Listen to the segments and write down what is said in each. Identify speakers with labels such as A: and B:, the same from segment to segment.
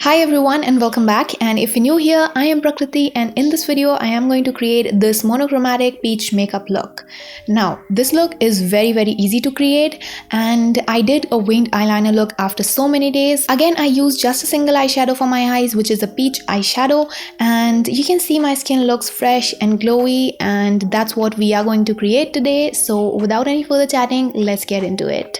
A: Hi everyone and welcome back, and if you're new here, I am Prakriti and in this video I am going to create this monochromatic peach makeup look. Now this look is very easy to create and I did a winged eyeliner look after so many days. Again, I used just a single eyeshadow for my eyes, which is a peach eyeshadow, and you can see my skin looks fresh and glowy, and that's what we are going to create today. So without any further chatting, let's get into it.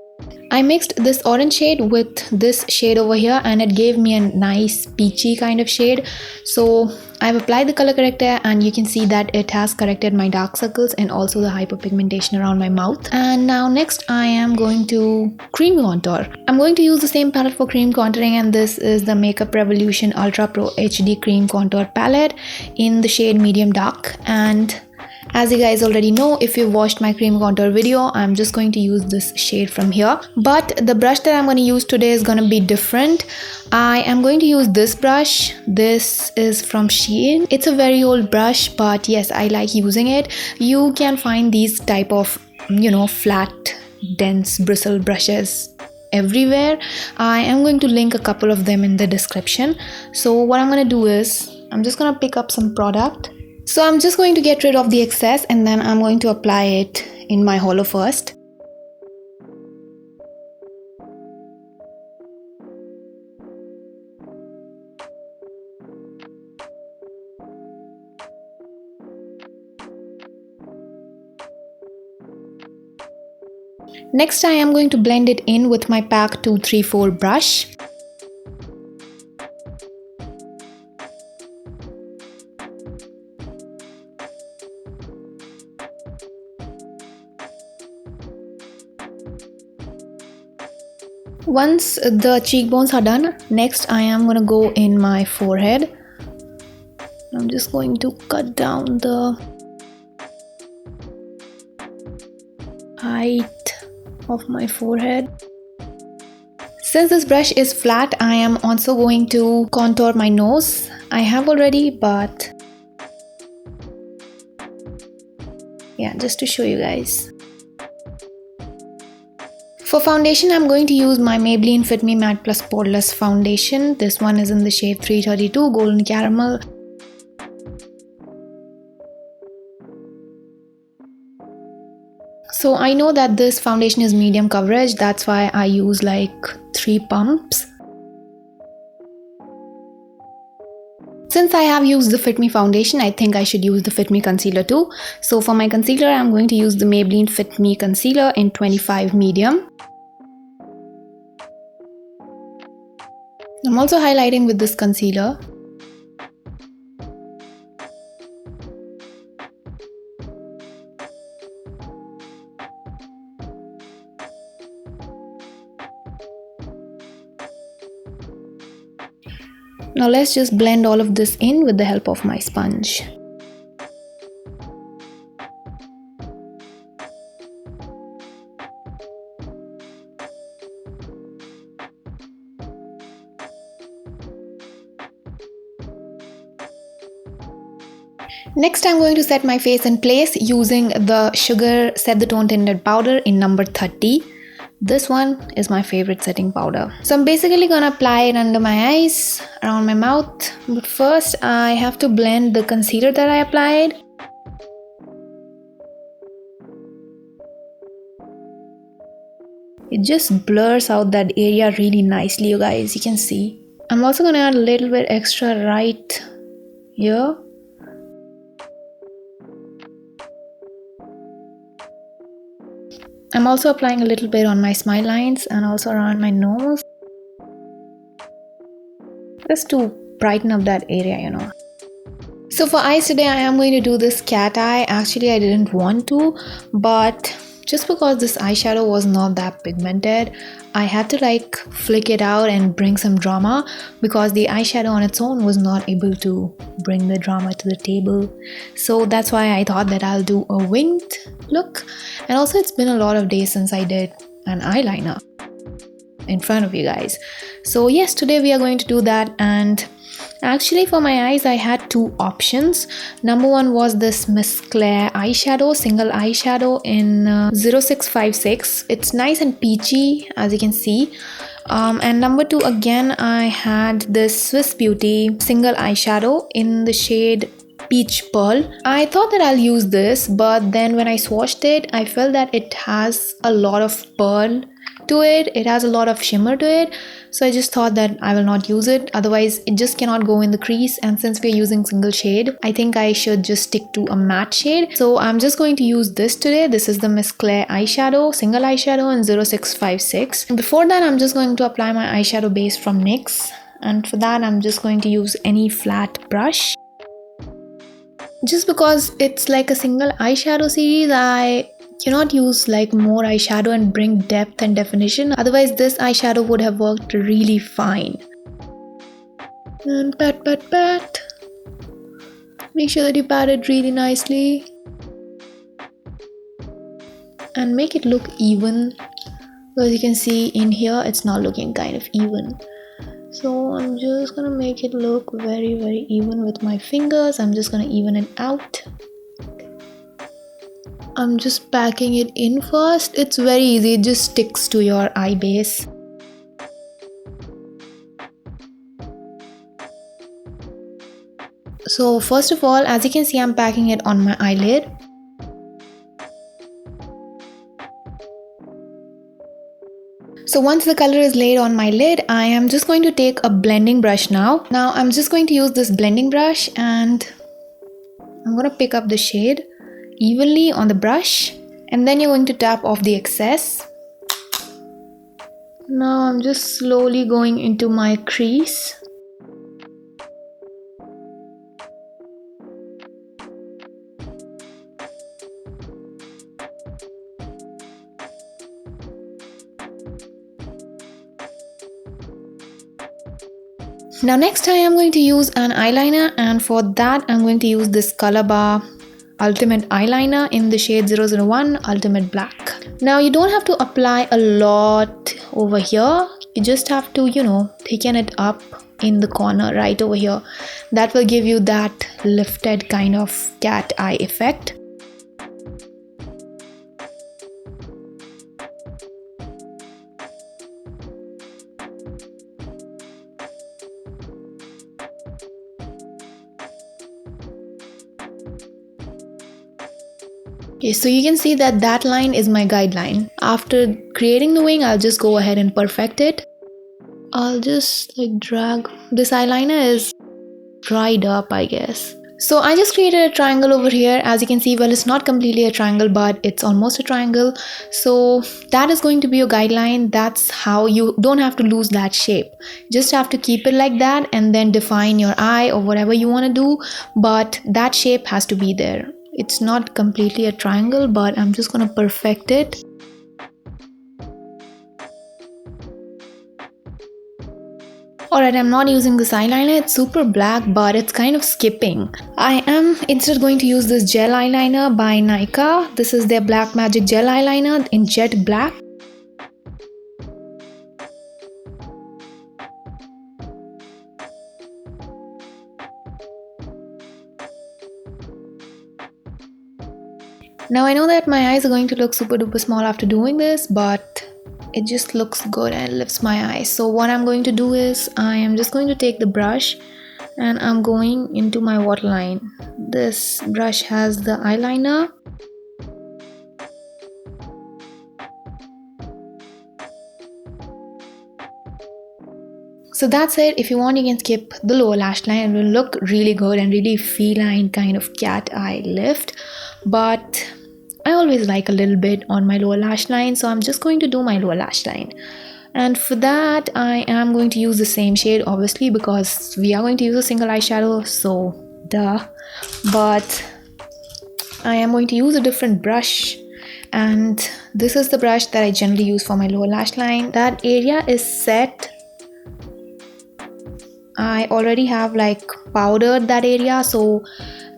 A: I mixed this orange shade with this shade over here and it gave me a nice peachy kind of shade. So I've applied the color corrector and you can see that it has corrected my dark circles and also the hyperpigmentation around my mouth. And now next I am going to cream contour. I'm going to use the same palette for cream contouring, and this is the Makeup Revolution Ultra Pro HD Cream Contour palette in the shade medium dark. And as you guys already know, if you've watched my cream contour video, I'm just going to use this shade from here. But the brush that I'm going to use today is going to be different. I am going to use this brush. This is from Shein. It's a very old brush, but yes, I like using it. You can find these type of, flat, dense bristle brushes everywhere. I am going to link a couple of them in the description. So what I'm going to do is, I'm just going to pick up some product. So I'm just going to get rid of the excess and then I'm going to apply it in my hollow first. Next I am going to blend it in with my PAC 234 brush. Once the cheekbones are done, next I am going to go in my forehead. I'm just going to cut down the height of my forehead. Since this brush is flat, I am also going to contour my nose. I have already, but yeah, just to show you guys. For foundation, I'm going to use my Maybelline Fit Me Matte Plus Poreless Foundation. This one is in the shade 332 Golden Caramel. So I know that this foundation is medium coverage, that's why I use like 3 pumps. Since I have used the Fit Me foundation, I think I should use the Fit Me concealer too. So for my concealer, I'm going to use the Maybelline Fit Me concealer in 25 medium. I'm also highlighting with this concealer. Now let's just blend all of this in with the help of my sponge. Next, I'm going to set my face in place using the Sugar Set the Tone Tinted Powder in number 30. This one is my favorite setting powder. So I'm basically gonna apply it under my eyes, around my mouth. But first, I have to blend the concealer that I applied. It just blurs out that area really nicely, you guys. You can see. I'm also gonna add a little bit extra right here. I'm also applying a little bit on my smile lines and also around my nose, just to brighten up that area, So for eyes today, I am going to do this cat eye. Actually, I didn't want to, but just because this eyeshadow was not that pigmented, I had to flick it out and bring some drama, because the eyeshadow on its own was not able to bring the drama to the table. So that's why I thought that I'll do a winged look. And also, it's been a lot of days since I did an eyeliner. in front of you guys. So yes, today we are going to do that. And actually for my eyes I had two options. Number one was this Miss Claire eyeshadow, single eyeshadow in 0656. It's nice and peachy, as you can see. And number two, again, I had this Swiss Beauty single eyeshadow in the shade Peach Pearl. I thought that I'll use this, but then when I swatched it, I felt that it has a lot of pearl to it. It has a lot of shimmer to it. So I just thought that I will not use it. Otherwise, it just cannot go in the crease. And since we're using single shade, I think I should just stick to a matte shade. So I'm just going to use this today. This is the Miss Claire eyeshadow, single eyeshadow in 0656. Before that, I'm just going to apply my eyeshadow base from NYX. And for that, I'm just going to use any flat brush. Just because it's like a single eyeshadow series, I cannot use like more eyeshadow and bring depth and definition. Otherwise, this eyeshadow would have worked really fine. And pat. Make sure that you pat it really nicely. And make it look even. Because you can see in here, it's not looking kind of even. So I'm just gonna make it look very, very even with my fingers. I'm just gonna even it out. I'm just packing it in first. It's very easy, it just sticks to your eye base. So first of all, as you can see, I'm packing it on my eyelid. So once the color is laid on my lid, I am just going to take a blending brush now. Now I'm just going to use this blending brush and I'm going to pick up the shade evenly on the brush, and then you're going to tap off the excess. Now I'm just slowly going into my crease. Now next I am going to use an eyeliner, and for that I'm going to use this Color Bar Ultimate Eyeliner in the shade 001 Ultimate Black. Now you don't have to apply a lot over here. You just have to, thicken it up in the corner right over here. That will give you that lifted kind of cat eye effect. Okay, so you can see that line is my guideline. After creating the wing, I'll just go ahead and perfect it. I'll just drag. This eyeliner is dried up, I guess. So I just created a triangle over here. As you can see, well, it's not completely a triangle, but it's almost a triangle. So that is going to be your guideline. That's how you don't have to lose that shape. Just have to keep it like that and then define your eye or whatever you want to do. But that shape has to be there. It's not completely a triangle, but I'm just gonna perfect it. Alright, I'm not using this eyeliner. It's super black, but it's kind of skipping. I am instead going to use this gel eyeliner by Nykaa. This is their Black Magic Gel Eyeliner in jet black. Now I know that my eyes are going to look super duper small after doing this, but it just looks good and lifts my eyes. So what I'm going to do is I am just going to take the brush and I'm going into my waterline. This brush has the eyeliner. So that's it. If you want, you can skip the lower lash line. It will look really good and really feline kind of cat eye lift. But I always like a little bit on my lower lash line, so I'm just going to do my lower lash line. And for that, I am going to use the same shade, obviously, because we are going to use a single eyeshadow, so duh. But I am going to use a different brush, and this is the brush that I generally use for my lower lash line. That area is set. I already have powdered that area, so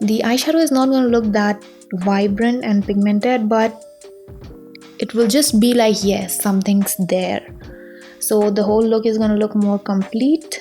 A: the eyeshadow is not going to look that vibrant and pigmented, but it will just be like, yes, something's there. so the whole look is gonna look more complete.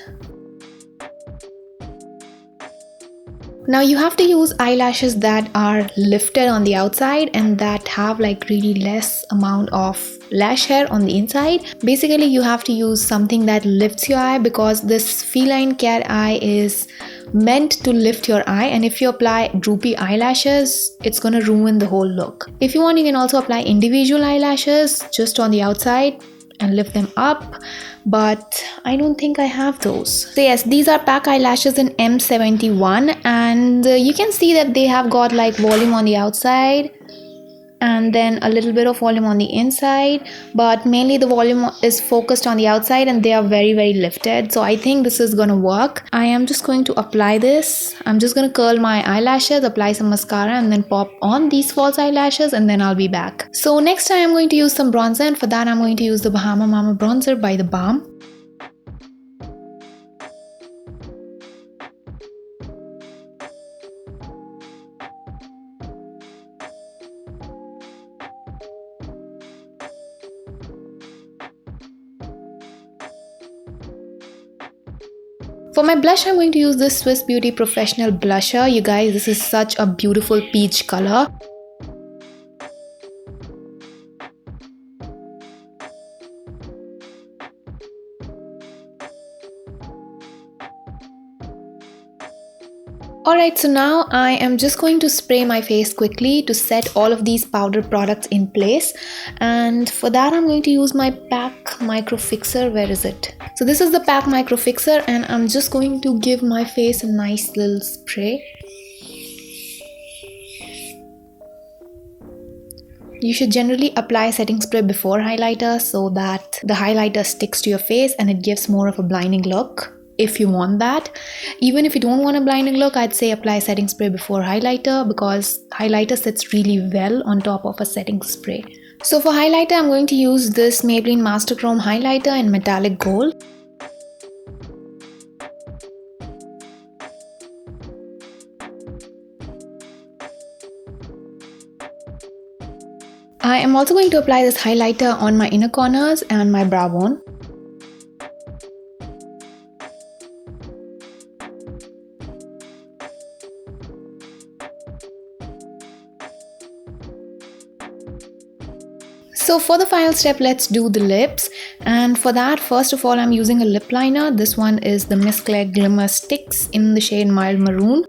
A: Now you have to use eyelashes that are lifted on the outside and that have like really less amount of lash hair on the inside. Basically you have to use something that lifts your eye, because this feline cat eye is meant to lift your eye, and if you apply droopy eyelashes, it's gonna ruin the whole look. If you want, you can also apply individual eyelashes just on the outside and lift them up, but I don't think I have those. So yes, these are pack eyelashes in M71, and you can see that they have got like volume on the outside and then a little bit of volume on the inside, but mainly the volume is focused on the outside and they are very lifted. So I think this is gonna work. I am just going to apply this. I'm just gonna curl my eyelashes, apply some mascara, and then pop on these false eyelashes, and then I'll be back. So next I'm going to use some bronzer, and for that I'm going to use the Bahama Mama Bronzer by theBalm. For my blush, I'm going to use this Swiss Beauty Professional blusher. You guys, this is such a beautiful peach color. Alright, so now I am just going to spray my face quickly to set all of these powder products in place, and for that I'm going to use my PAC Micro Fixer. Where is it? So this is the PAC Micro Fixer, and I'm just going to give my face a nice little spray. You should generally apply setting spray before highlighter so that the highlighter sticks to your face and it gives more of a blinding look. If you want that, even if you don't want a blinding look, I'd say apply setting spray before highlighter, because highlighter sits really well on top of a setting spray. So for highlighter, I'm going to use this Maybelline Master Chrome highlighter in metallic gold. I am also going to apply this highlighter on my inner corners and my brow bone. So for the final step, let's do the lips, and for that, first of all, I'm using a lip liner. This one is the Miss Claire Glimmer Sticks in the shade Mild Maroon.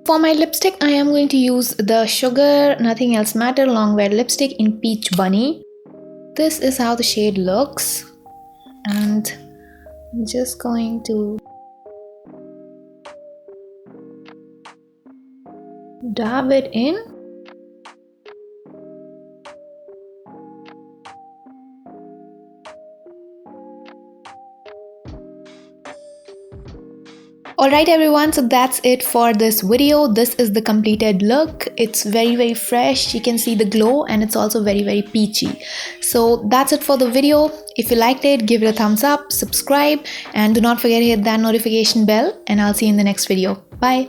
A: For my lipstick, I am going to use the Sugar Nothing Else Matter Longwear lipstick in Peach Bunny. This is how the shade looks, and I'm just going to dab it in. Alright everyone, so that's it for this video. This is the completed look. It's very fresh. You can see the glow, and it's also very peachy. So that's it for the video. If you liked it, give it a thumbs up, subscribe, and do not forget to hit that notification bell, and I'll see you in the next video. Bye.